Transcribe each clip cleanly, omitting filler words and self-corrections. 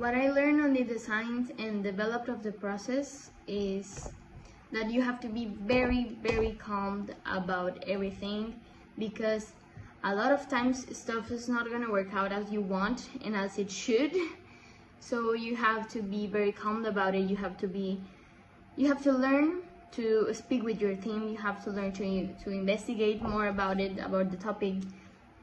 What I learned on the design and developed of the process is that you have to be very, very calm about everything, because a lot of times stuff is not gonna work out as you want and as it should. So you have to be very calm about it. You have to learn to speak with your team. You have to learn to investigate more about it, about the topic.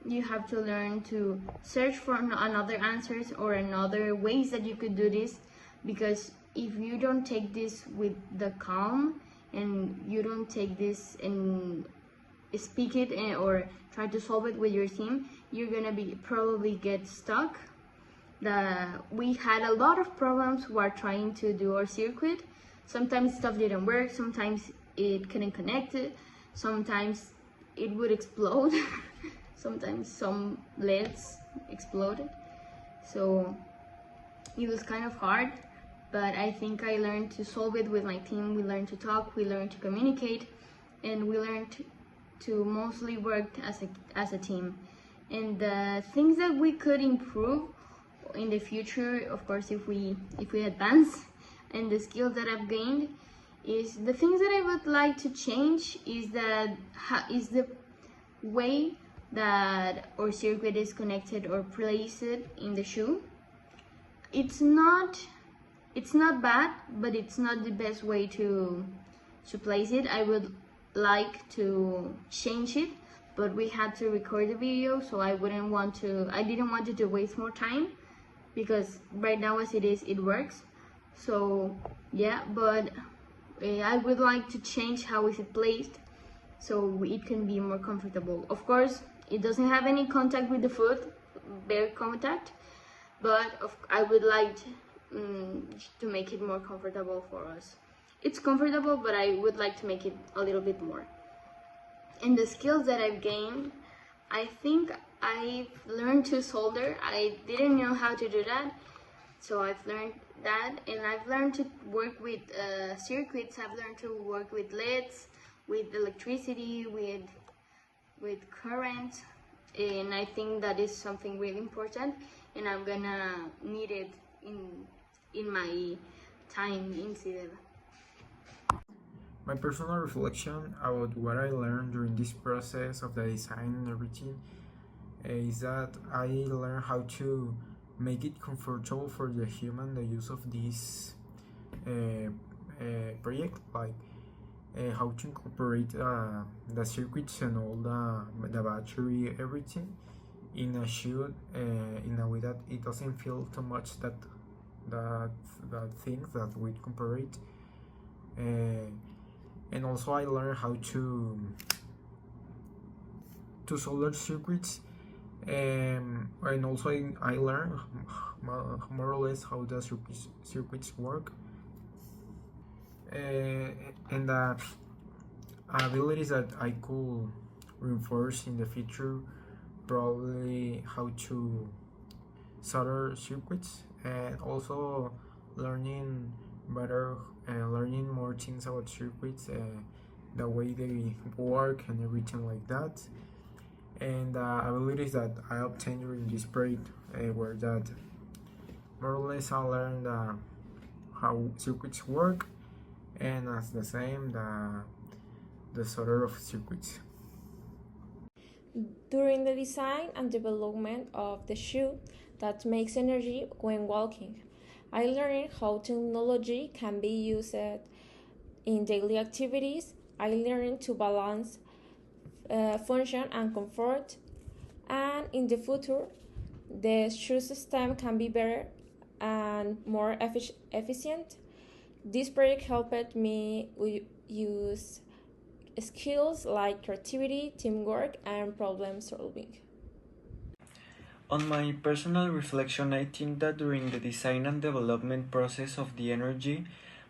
You have to learn to search for another answers or another ways that you could do this, because if you don't take this with the calm and you don't take this and speak it or try to solve it with your team, you're gonna be probably get stuck. We had a lot of problems while trying to do our circuit. Sometimes stuff didn't work, sometimes it couldn't connect it, sometimes it would explode. Sometimes some LEDs exploded. So it was kind of hard, but I think I learned to solve it with my team. We learned to talk, we learned to communicate, and we learned to mostly work as a team. And the things that we could improve in the future, of course, if we advance, and the skills that I've gained, is the things that I would like to change is the way that our circuit is connected or placed in the shoe. It's not bad, but it's not the best way to place it. I would like to change it, but we had to record the video, so I didn't want it to waste more time, because right now as it is, it works. So yeah, but I would like to change how is it placed so it can be more comfortable. Of course, it doesn't have any contact with the foot, bare contact, but I would like to make it more comfortable for us. It's comfortable, but I would like to make it a little bit more. And the skills that I've gained, I think I've learned to solder. I didn't know how to do that, so I've learned that, and I've learned to work with circuits. I've learned to work with LEDs, with electricity, with current, and I think that is something really important, and I'm gonna need it in my time in CIDED. My personal reflection about what I learned during this process of the design and everything is that I learned how to make it comfortable for the human the use of this project, like how to incorporate the circuits and all the battery, everything in a shoe in a way that it doesn't feel too much that things that we incorporate. And also I learned how to solder circuits, and also I learned more or less how the circuits work, and the abilities that I could reinforce in the future, probably how to solder circuits, and also learning learning more things about circuits, the way they work and everything like that. And the abilities that I obtained during this project were that more or less I learned how circuits work, and as the same the solder of circuits. During the design and development of the shoe that makes energy when walking, I learned how technology can be used in daily activities. I learned to balance function and comfort, and in the future, the shoe system can be better and more efficient. This project helped me use skills like creativity, teamwork, and problem solving. On my personal reflection, I think that during the design and development process of the energy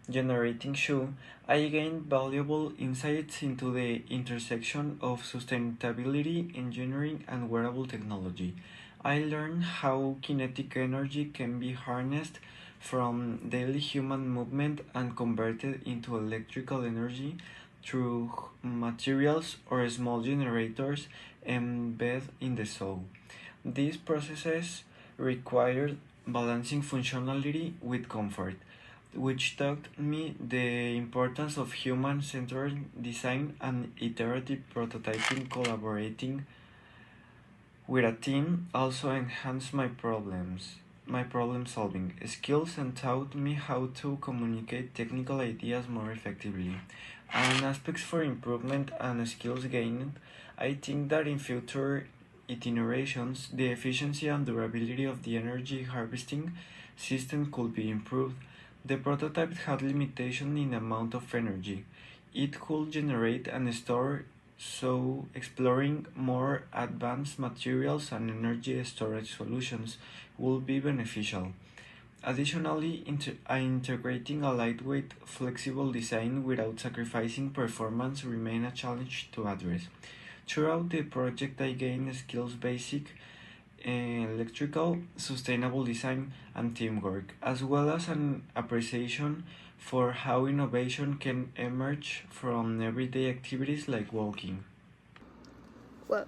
generating shoe, I gained valuable insights into the intersection of sustainability, engineering, and wearable technology. I learned how kinetic energy can be harnessed from daily human movement and converted into electrical energy through materials or small generators embedded in the soul. These processes required balancing functionality with comfort, which taught me the importance of human-centered design and iterative prototyping. Collaborating with a team also enhanced my problem solving skills and taught me how to communicate technical ideas more effectively. And aspects for improvement and skills gained, I think that in future iterations, the efficiency and durability of the energy harvesting system could be improved. The prototype had limitation in amount of energy it could generate and store, so exploring more advanced materials and energy storage solutions will be beneficial. Additionally, integrating a lightweight, flexible design without sacrificing performance remain a challenge to address. Throughout the project, I gained skills basic electrical, sustainable design, and teamwork, as well as an appreciation for how innovation can emerge from everyday activities like walking. Well,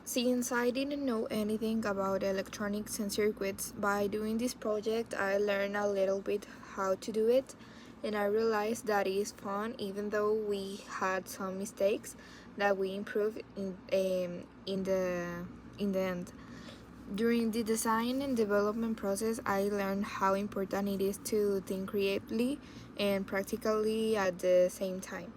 since I didn't know anything about electronics and circuits, by doing this project I learned a little bit how to do it, and I realized that it is fun even though we had some mistakes that we improved in the end. During the design and development process, I learned how important it is to think creatively and practically at the same time.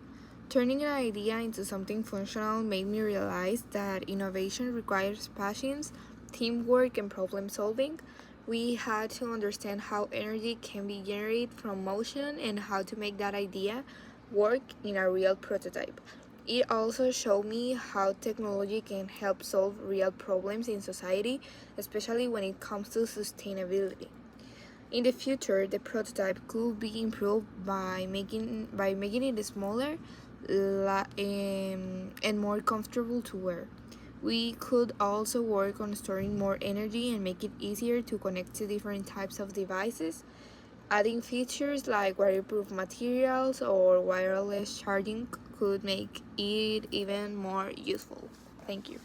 Turning an idea into something functional made me realize that innovation requires patience, teamwork, and problem solving. We had to understand how energy can be generated from motion and how to make that idea work in a real prototype. It also showed me how technology can help solve real problems in society, especially when it comes to sustainability. In the future, the prototype could be improved by making it smaller and more comfortable to wear. We could also work on storing more energy and make it easier to connect to different types of devices. Adding features like waterproof materials or wireless charging could make it even more useful. Thank you.